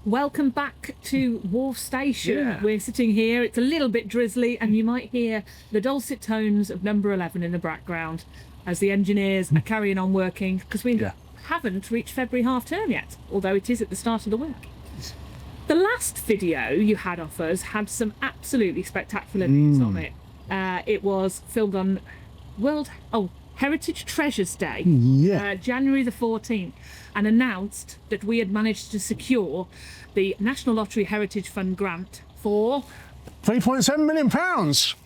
Welcome back to Wharf Station. Yeah. We're sitting here, it's a little bit drizzly, and you might hear the dulcet tones of number 11 in the background as the engineers are carrying on working, because we haven't reached February half term yet, although it is at the start of the week. The last video you had of us had some absolutely spectacular things on it. It was filmed on Heritage Treasures Day, January the 14th, and announced that we had managed to secure the National Lottery Heritage Fund grant for £3.7 million.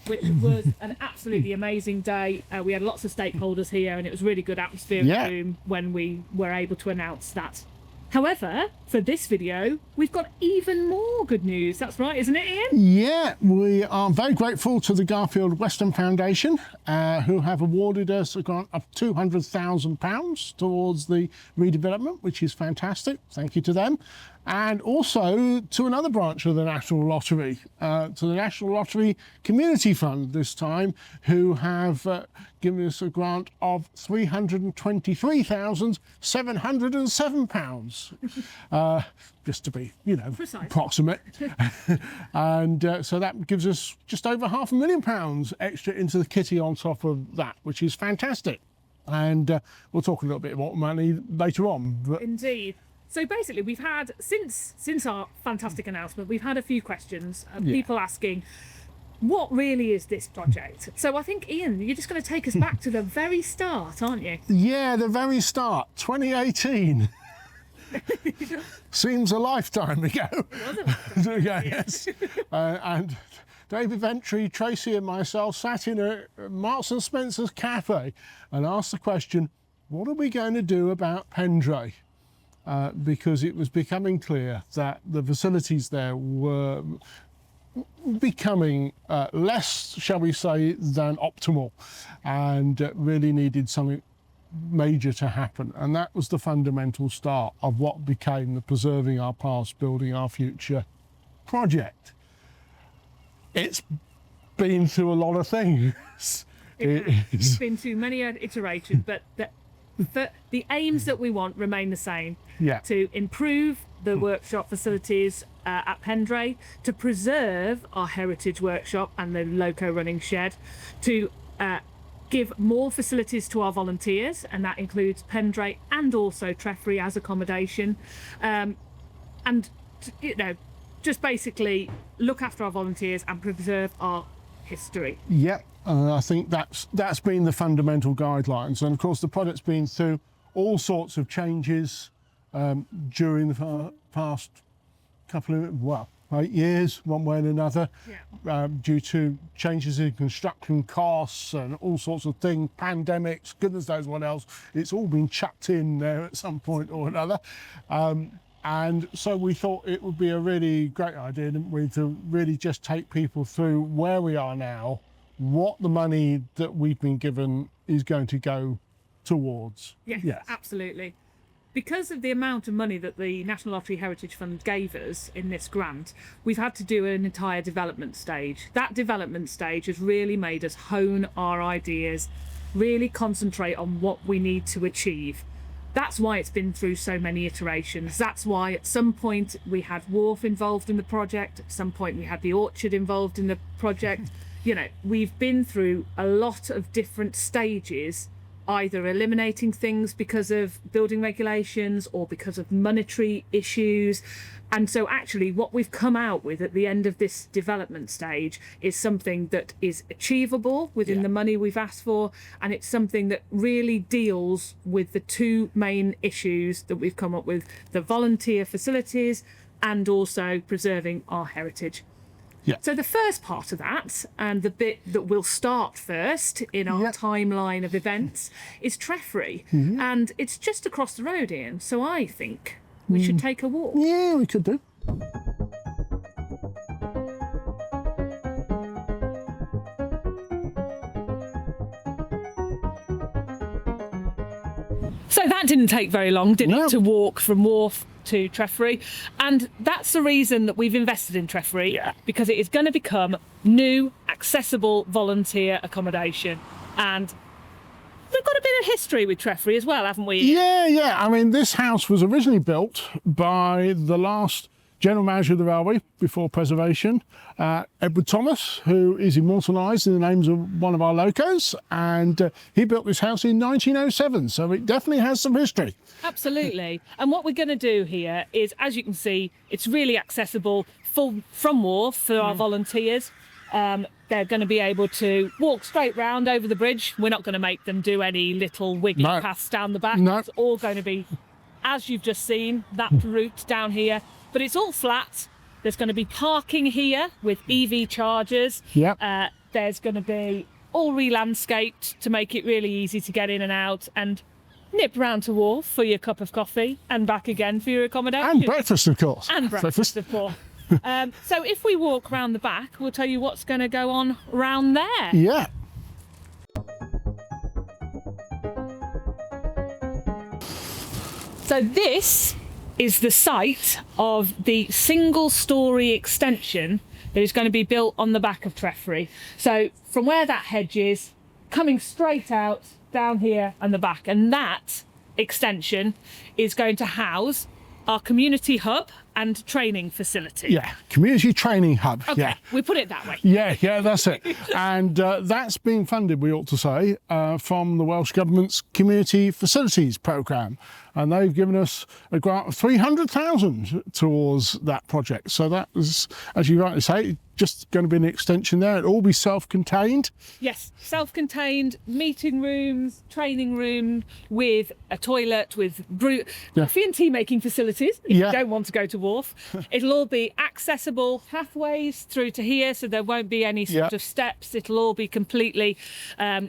which was an absolutely amazing day. We had lots of stakeholders here, and it was really good atmosphere in the room when we were able to announce that. However, for this video, we've got even more good news. That's right, isn't it, Ian? Yeah, we are very grateful to the Garfield Western Foundation, who have awarded us a grant of £200,000 towards the redevelopment, which is fantastic. Thank you to them. And also to another branch of the National Lottery, to the National Lottery Community Fund this time, who have given us a grant of £323,707, just to be, Precise. approximate. And so that gives us just over £500,000 extra into the kitty on top of that, which is fantastic. And we'll talk a little bit about money later on. But Indeed. So basically, we've had, since our fantastic announcement, we've had a few questions of people asking, what really is this project? So I think, Ian, you're just going to take us back to the very start, aren't you? yeah, the very start, 2018. Seems a lifetime ago. Yes. And David Ventry, Tracy and myself sat in a Marks and Spencer's cafe and asked the question, what are we going to do about Pendray? Because it was becoming clear that the facilities there were becoming less, shall we say, than optimal, and really needed something major to happen. And that was the fundamental start of what became the Preserving Our Past, Building Our Future project. It's been through a lot of things. It's been through many iterations, but the aims that we want remain the same. To improve the workshop facilities at Pendray, to preserve our heritage workshop and the loco running shed, to give more facilities to our volunteers, and that includes Pendray and also Treffry as accommodation, and just basically look after our volunteers and preserve our history. I think that's been the fundamental guidelines, and of course the project's been through all sorts of changes during the past couple of 8 years, one way and another, due to changes in construction costs and all sorts of things, pandemics, goodness knows what else. It's all been chucked in there at some point or another. And so we thought it would be a really great idea, didn't we, to really just take people through where we are now, what the money that we've been given is going to go towards. Yes. Absolutely. Because of the amount of money that the National Lottery Heritage Fund gave us in this grant, we've had to do an entire development stage. That development stage has really made us hone our ideas, really concentrate on what we need to achieve. That's why it's been through so many iterations. That's why at some point we had Wharf involved in the project, at some point we had the Orchard involved in the project. We've been through a lot of different stages, either eliminating things because of building regulations or because of monetary issues. And so actually what we've come out with at the end of this development stage is something that is achievable within the money we've asked for, and it's something that really deals with the two main issues that we've come up with: the volunteer facilities and also preserving our heritage. So the first part of that, and the bit that will start first in our timeline of events, is Treffry. And it's just across the road, Ian, so I think we should take a walk. Yeah, we could do. So that didn't take very long, did it, to walk from Wharf to Treffry? And that's the reason that we've invested in Treffry, because it is going to become new, accessible volunteer accommodation. And we've got a bit of history with Treffry as well, haven't we? Yeah. I mean, this house was originally built by the last General Manager of the Railway before preservation, Edward Thomas, who is immortalised in the names of one of our locos, and he built this house in 1907, so it definitely has some history. Absolutely. And what we're going to do here is, as you can see, it's really accessible from Wharf for our volunteers. They're going to be able to walk straight round over the bridge. We're not going to make them do any little wiggly paths down the back. No. It's all going to be, as you've just seen, that route down here. But it's all flat. There's going to be parking here with EV chargers. Yep. There's going to be all re-landscaped to make it really easy to get in and out, and nip round to Wharf for your cup of coffee and back again for your accommodation. And breakfast, of course. And breakfast, of course. So if we walk round the back, we'll tell you what's going to go on round there. Yeah. So this is the site of the single-storey extension that is going to be built on the back of Treffry. So from where that hedge is, coming straight out down here and the back, and that extension is going to house our community hub and training facility. Yeah, community training hub. Okay, Yeah. we put it that way. Yeah, that's it. And that's being funded, we ought to say, from the Welsh Government's Community Facilities Programme. And they've given us a grant of 300,000 towards that project. So that is, as you rightly say, just going to be an extension there. It'll all be self-contained. Yes, self-contained meeting rooms, training room with a toilet, with coffee and tea making facilities if you don't want to go to Wharf. It'll all be accessible pathways through to here, so there won't be any sort of steps. It'll all be completely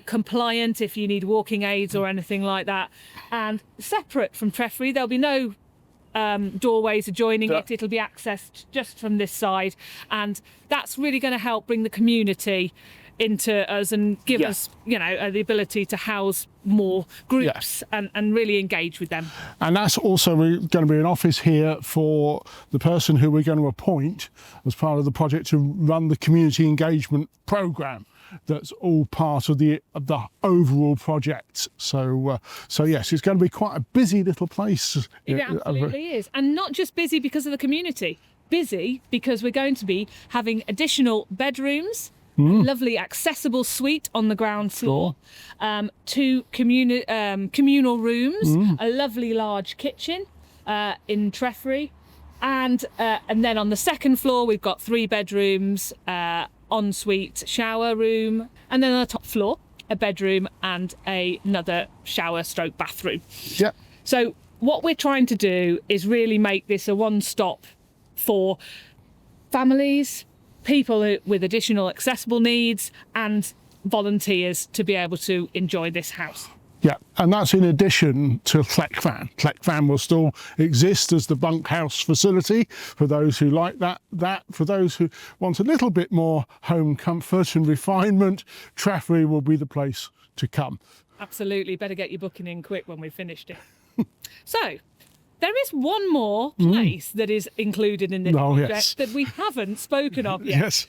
compliant if you need walking aids or anything like that. And separate from Treffry, there'll be no doorways adjoining it. It'll be accessed just from this side, and that's really going to help bring the community into us and give us, you know, the ability to house more groups and really engage with them. And that's also going to be an office here for the person who we're going to appoint as part of the project to run the community engagement programme. That's all part of the overall project. So yes, it's going to be quite a busy little place. It absolutely is, and not just busy because of the community. Busy because we're going to be having additional bedrooms, a lovely accessible suite on the ground floor, 2 communal rooms, a lovely large kitchen in Treffry, and then on the second floor we've got 3 bedrooms. Ensuite shower room, and then on the top floor a bedroom and another shower stroke bathroom. Yeah. So what we're trying to do is really make this a one-stop for families, people with additional accessible needs, and volunteers to be able to enjoy this house. Yeah, and that's in addition to Tlecfan. Tlecfan will still exist as the bunkhouse facility for those who like that. For those who want a little bit more home comfort and refinement, Treffry will be the place to come. Absolutely, better get your booking in quick when we've finished it. So, there is one more place that is included in this project that we haven't spoken of yet. Yes.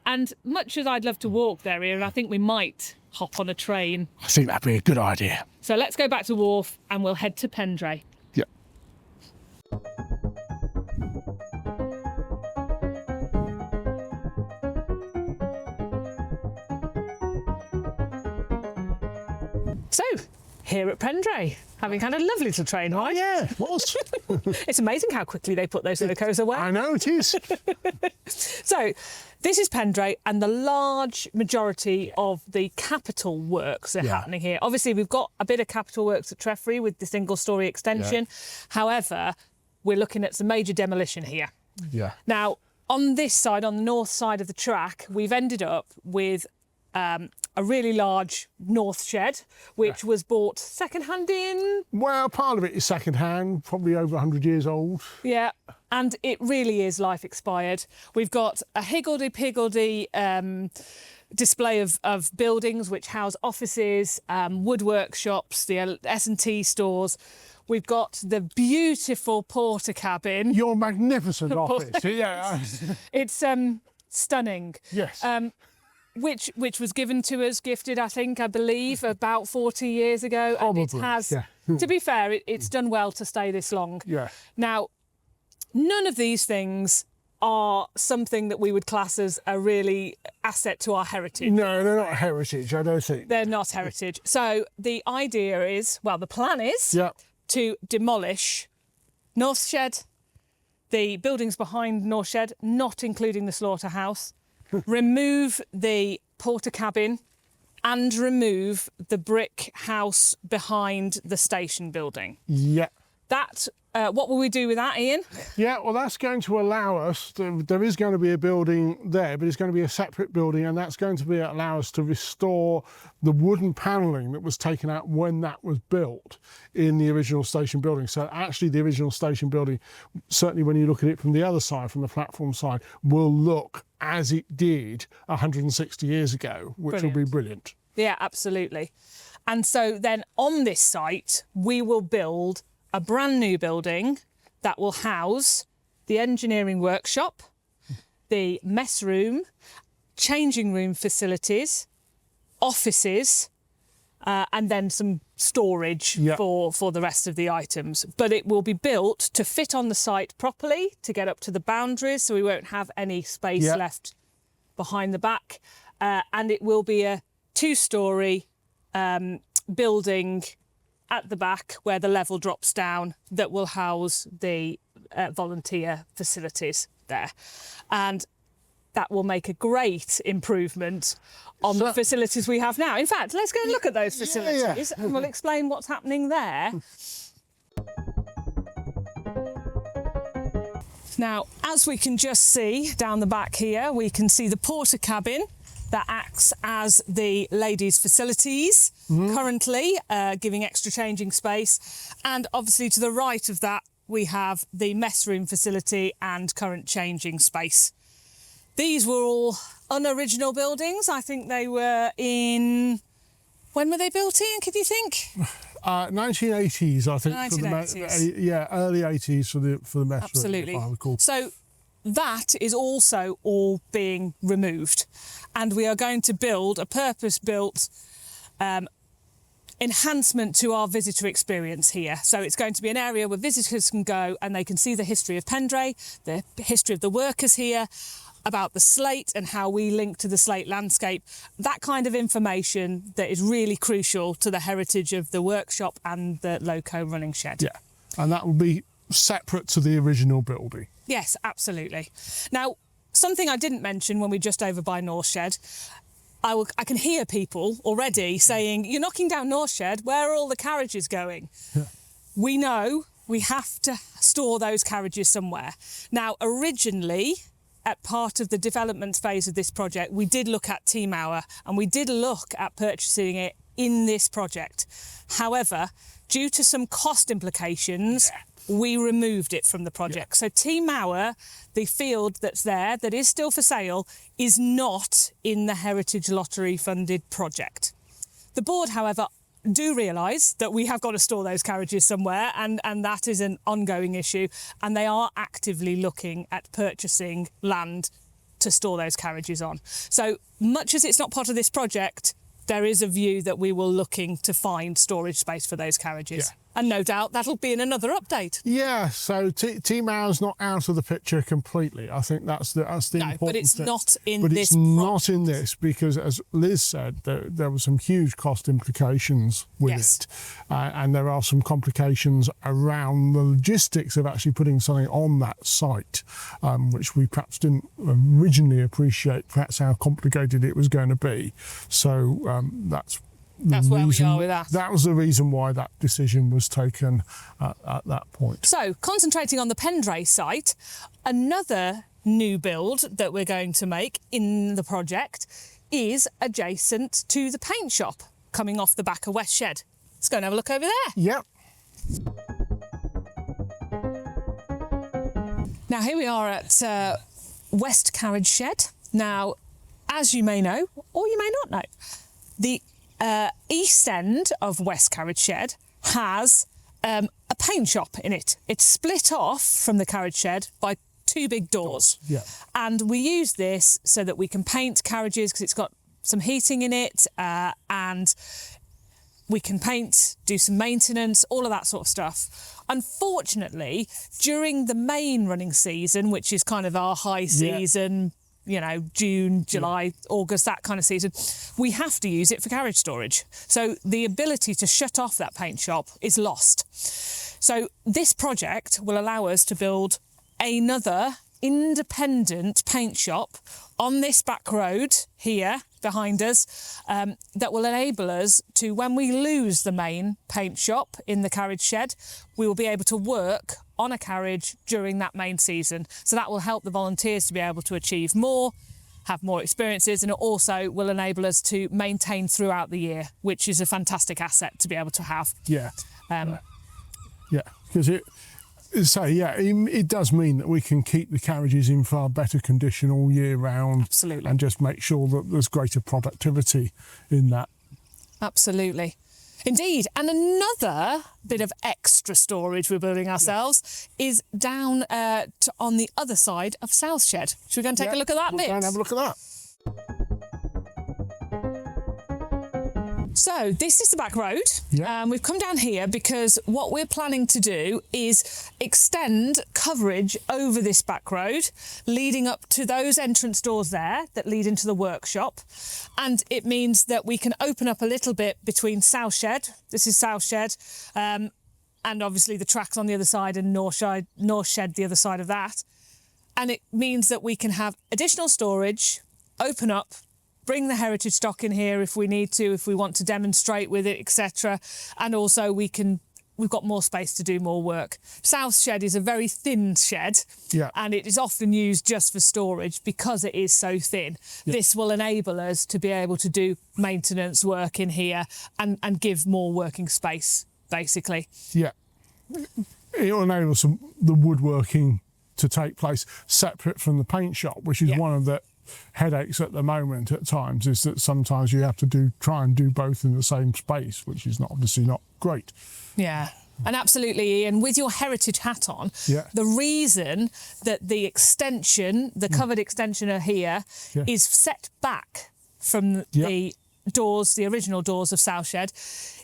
And much as I'd love to walk there, Ian, I think we might hop on a train. I think that'd be a good idea. So let's go back to Wharf and we'll head to Pendray. Yeah. So, here at Pendray, having had a lovely little train ride. Yeah, it was. It's amazing how quickly they put those locos away. I know it is. So, this is Pendray, and the large majority of the capital works are happening here. Obviously, we've got a bit of capital works at Treffry with the single-storey extension. However, we're looking at some major demolition here. Yeah. Now, on this side, on the north side of the track, we've ended up with a really large north shed, which was bought second-hand in... Well, part of it is second-hand, probably over 100 years old. Yeah, and it really is life expired. We've got a higgledy-piggledy display of buildings which house offices, wood workshops, the S&T stores. We've got the beautiful porter cabin. Your magnificent office. Yeah. It's stunning. Yes. Which was given to us, gifted, I believe, about 40 years ago. Probably, and it has, to be fair, it's done well to stay this long. Yeah. Now, none of these things are something that we would class as a really asset to our heritage. No, they're not heritage, I don't think. They're not heritage. So the idea is, well, the plan is to demolish North Shed, the buildings behind North Shed, not including the slaughterhouse, remove the porter cabin and remove the brick house behind the station building. Yeah. That, what will we do with that, Ian? Yeah, well, that's going to allow us, there is going to be a building there, but it's going to be a separate building, and that's going to allow us to restore the wooden panelling that was taken out when that was built in the original station building. So actually the original station building, certainly when you look at it from the other side, from the platform side, will look as it did 160 years ago, which will be brilliant. Yeah, absolutely. And so then on this site, we will build a brand new building that will house the engineering workshop, the mess room, changing room facilities, offices, and then some storage for the rest of the items. But it will be built to fit on the site properly, to get up to the boundaries, so we won't have any space left behind the back. And it will be a 2-storey building at the back where the level drops down that will house the volunteer facilities there. And that will make a great improvement on the facilities we have now. In fact, let's go and look at those facilities and we'll explain what's happening there. Now, as we can just see down the back here, we can see the porter cabin that acts as the ladies' facilities currently, giving extra changing space. And obviously to the right of that, we have the mess room facility and current changing space. These were all unoriginal buildings. I think they were in... When were they built, Ian, can you think? 1980s, I think. 1980s. Early 80s for the mess room. Absolutely. If I recall. So that is also all being removed. And we are going to build a purpose-built enhancement to our visitor experience here. So it's going to be an area where visitors can go and they can see the history of Pendray, the history of the workers here, about the slate and how we link to the slate landscape. That kind of information that is really crucial to the heritage of the workshop and the loco running shed. Yeah, and that will be separate to the original building. Yes, absolutely. Now, something I didn't mention when we were just over by North Shed, I can hear people already saying, you're knocking down North Shed, where are all the carriages going? Yeah. We know we have to store those carriages somewhere. Now, originally, at part of the development phase of this project, we did look at Team Hour and we did look at purchasing it in this project. However, due to some cost implications, we removed it from the project. So Team Hour, the field that's there, that is still for sale, is not in the Heritage Lottery funded project. The board, however, do realise that we have got to store those carriages somewhere, and that is an ongoing issue, and they are actively looking at purchasing land to store those carriages on. So much as it's not part of this project, there is a view that we will looking to find storage space for those carriages. Yeah. And no doubt that'll be in another update. Yeah, so Team Hour's not out of the picture completely. I think that's the important thing. But it's not in but this it's not in this because, as Liz said, there were some huge cost implications with it. And there are some complications around the logistics of actually putting something on that site, which we perhaps didn't originally appreciate, perhaps how complicated it was going to be. So that's where we are with that. That was the reason why that decision was taken at that point. So, concentrating on the Pendray site, another new build that we're going to make in the project is adjacent to the paint shop coming off the back of West Shed. Let's go and have a look over there. Yep. Now, here we are at West Carriage Shed. Now, as you may know, or you may not know, the east end of West Carriage Shed has a paint shop in it. It's split off from the carriage shed by 2 big doors. Yeah. And we use this so that we can paint carriages because it's got some heating in it, and We can paint, do some maintenance, all of that sort of stuff. Unfortunately, during the main running season, which is kind of our high season, you know, June, July, August, that kind of season, we have to use it for carriage storage. So the ability to shut off that paint shop is lost. So this project will allow us to build another independent paint shop on this back road here behind us, that will enable us to, when we lose the main paint shop in the carriage shed, we will be able to work on a carriage during that main season. So that will help the volunteers to be able to achieve more, have more experiences, and it also will enable us to maintain throughout the year, which is a fantastic asset to be able to have. Yeah. Because it does mean that we can keep the carriages in far better condition all year round. Absolutely. And just make sure that there's greater productivity in that. Absolutely. Indeed. And another bit of extra storage we're building ourselves is down on the other side of South Shed. Should we go and take a look at that bit? We'll go and have a look at that. So this is the back road. We've come down here because what we're planning to do is extend coverage over this back road, leading up to those entrance doors there that lead into the workshop. And it means that we can open up a little bit between South Shed, this is South Shed, and obviously the tracks on the other side, and North Shed the other side of that. And it means that we can have additional storage, open up, bring the heritage stock in here if we need to, if we want to demonstrate with it, etc. And also we've got more space to do more work. South Shed is a very thin shed, and it is often used just for storage because it is so thin. This will enable us to be able to do maintenance work in here and give more working space, basically. Yeah. It will enable the woodworking to take place separate from the paint shop, which is one of the headaches at the moment at times, is that sometimes you have to try and do both in the same space, which is obviously not great. Yeah. And absolutely, Ian, with your heritage hat on, the reason that the extension, the covered extension here, is set back from the doors, the original doors of South Shed,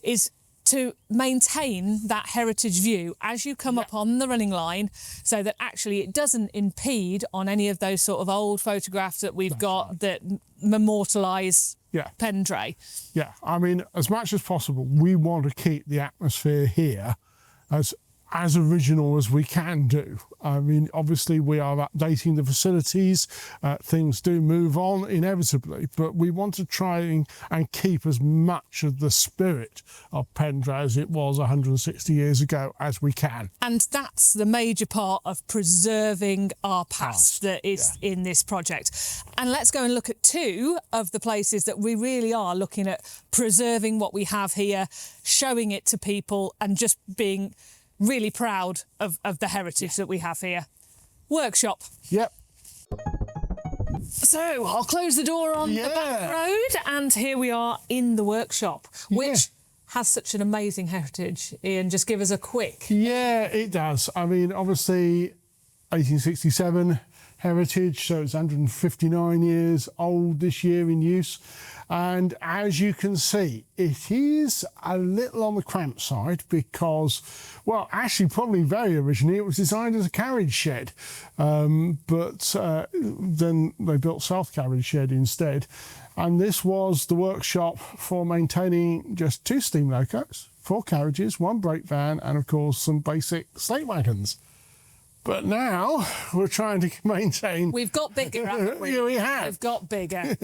is to maintain that heritage view as you come up on the running line, so that actually it doesn't impede on any of those sort of old photographs that we've got that memorialise Pendray. Yeah, I mean, as much as possible, we want to keep the atmosphere here as original as we can do. I mean, obviously we are updating the facilities, things do move on inevitably, but we want to try and keep as much of the spirit of Pendray as it was 160 years ago as we can. And that's the major part of preserving our past that is in this project. And let's go and look at two of the places that we really are looking at preserving what we have here, showing it to people, and just being really proud of the heritage that we have here. Workshop. Yep. So I'll close the door on the back road, and here we are in the workshop, which has such an amazing heritage. Ian, just give us a quick. Yeah, it does. I mean, obviously 1867 heritage, so it's 159 years old this year in use. And as you can see, it is a little on the cramped side because, well, actually probably very originally it was designed as a carriage shed, but then they built South Carriage Shed instead. And this was the workshop for maintaining just 2 steam locos, 4 carriages, 1 brake van, and of course some basic slate wagons. But now we're trying to maintain... We've got bigger, haven't we? Yeah, we have. We've got bigger.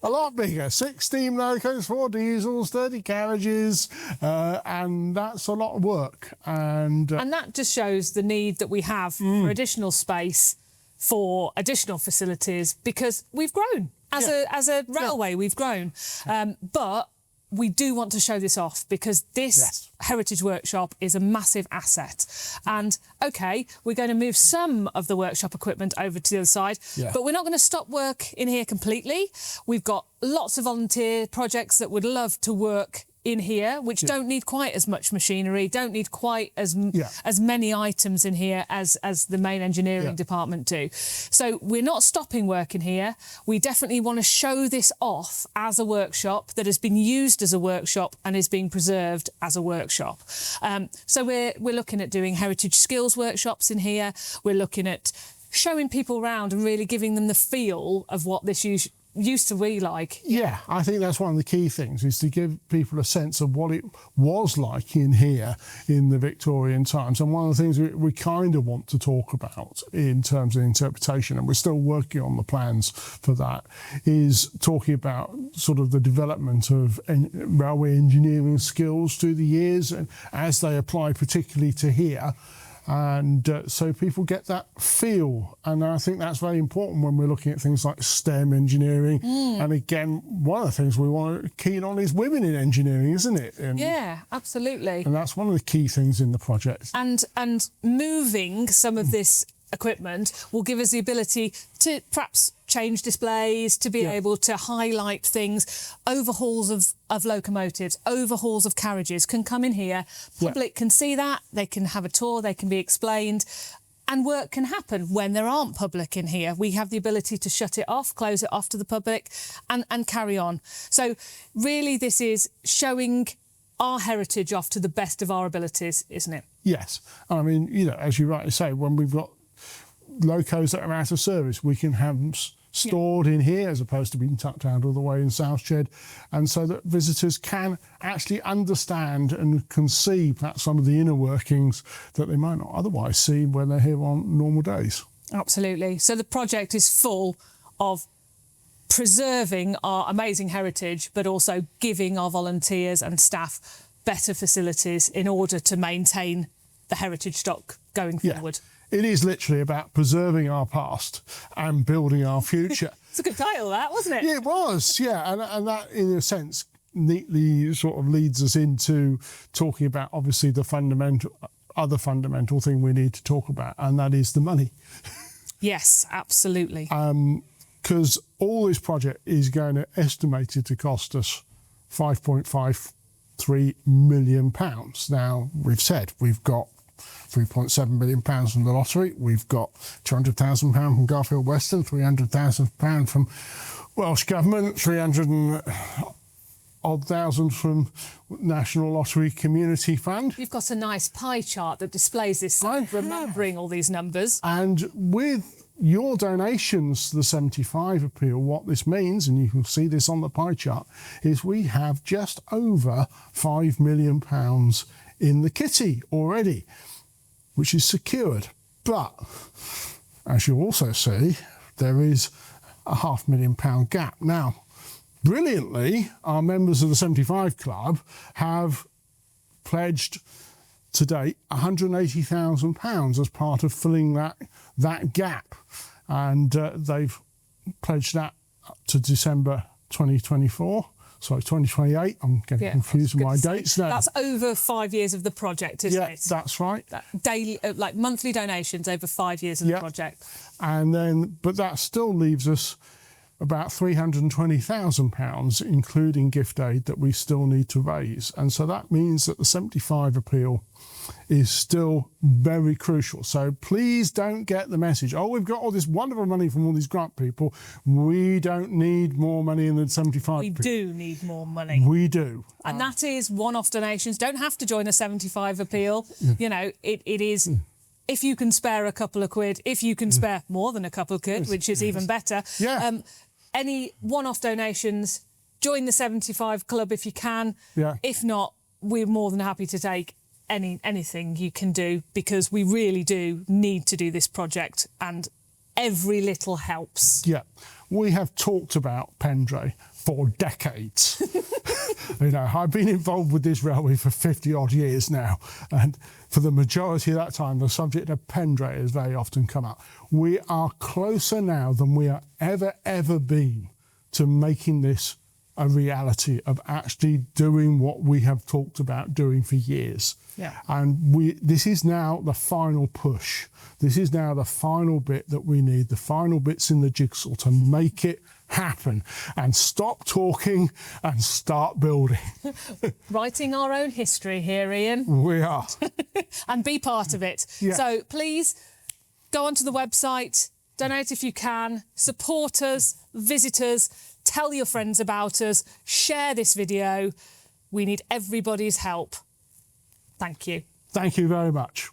A lot bigger. 6 steam locos, 4 diesels, 30 carriages, and that's a lot of work. And that just shows the need that we have for additional space, for additional facilities, because we've grown. As a railway, we've grown. But we do want to show this off because this heritage workshop is a massive asset. And OK, we're going to move some of the workshop equipment over to the other side, but we're not going to stop work in here completely. We've got lots of volunteer projects that would love to work in here which don't need quite as much machinery, don't need quite as many items in here as the main engineering department do. So we're not stopping work in here. We definitely want to show this off as a workshop that has been used as a workshop and is being preserved as a workshop. So we're looking at doing heritage skills workshops in here. We're looking at showing people around and really giving them the feel of what this used to be like. Yeah, I think that's one of the key things, is to give people a sense of what it was like in here in the Victorian times. And one of the things we kind of want to talk about in terms of interpretation, and we're still working on the plans for that, is talking about sort of the development of railway engineering skills through the years, and as they apply particularly to here. And so people get that feel, and I think that's very important when we're looking at things like STEM engineering. And again, one of the things we want to keen on is women in engineering, isn't it? And, yeah, absolutely. And that's one of the key things in the project. And moving some of this equipment will give us the ability to perhaps change displays, to be able to highlight things. Overhauls of locomotives, overhauls of carriages can come in here. Public can see that, they can have a tour, they can be explained, and work can happen when there aren't public in here. We have the ability to shut it off, close it off to the public, and carry on. So really this is showing our heritage off to the best of our abilities, isn't it? Yes. I mean, you know, as you rightly say, when we've got locos that are out of service, we can have them stored in here as opposed to being tucked out all the way in Southshed, and so that visitors can actually understand and can see perhaps some of the inner workings that they might not otherwise see when they're here on normal days. Absolutely. So the project is full of preserving our amazing heritage, but also giving our volunteers and staff better facilities in order to maintain the heritage stock going forward. It is literally about preserving our past and building our future. It's a good title, that, wasn't it? Yeah, it was, yeah. And that, in a sense, neatly sort of leads us into talking about, obviously, the other fundamental thing we need to talk about, and that is the money. Yes, absolutely. Because all this project is going to estimated to cost us £5.53 million. Now, we've said we've got £3.7 million from the lottery. We've got £200,000 from Garfield Western, £300,000 from Welsh Government, 300 and odd thousand from National Lottery Community Fund. You've got a nice pie chart that displays this, remembering all these numbers. And with your donations to the 75 appeal, what this means, and you can see this on the pie chart, is we have just over £5 million in the kitty already, which is secured. But as you also see, there is a £500,000 gap. Now, brilliantly, our members of the 75 Club have pledged to date £180,000 as part of filling that gap, and they've pledged that up to December 2024. Sorry, 2028. I'm getting confused with my dates now. That's over 5 years of the project, isn't it? Yeah, that's right. Daily, like monthly donations over 5 years of the project. And then, but that still leaves us about £320,000, including gift aid, that we still need to raise. And so that means that the 75 appeal is still very crucial. So please don't get the message, oh, we've got all this wonderful money from all these grant people. We don't need more money in the 75 We do need more money. We do. And that is one-off donations. Don't have to join a 75 appeal. You know, it is... If you can spare a couple of quid, if you can spare more than a couple of quid, which is even better. Any one-off donations, join the 75 Club if you can. If not, we're more than happy to take anything you can do, because we really do need to do this project, and every little helps. Yeah, we have talked about Pendray for decades. You know, I've been involved with this railway for 50 odd years now, and for the majority of that time, the subject of Pendray has very often come up. We are closer now than we have ever been to making this a reality, of actually doing what we have talked about doing for years. And this is now the final push. This is now the final bit that we need, the final bits in the jigsaw to make it happen and stop talking and start building. Writing our own history here, Ian. We are. And be part of it. Yeah. So please go onto the website, donate if you can, support us, visit us, tell your friends about us, share this video. We need everybody's help. Thank you. Thank you very much.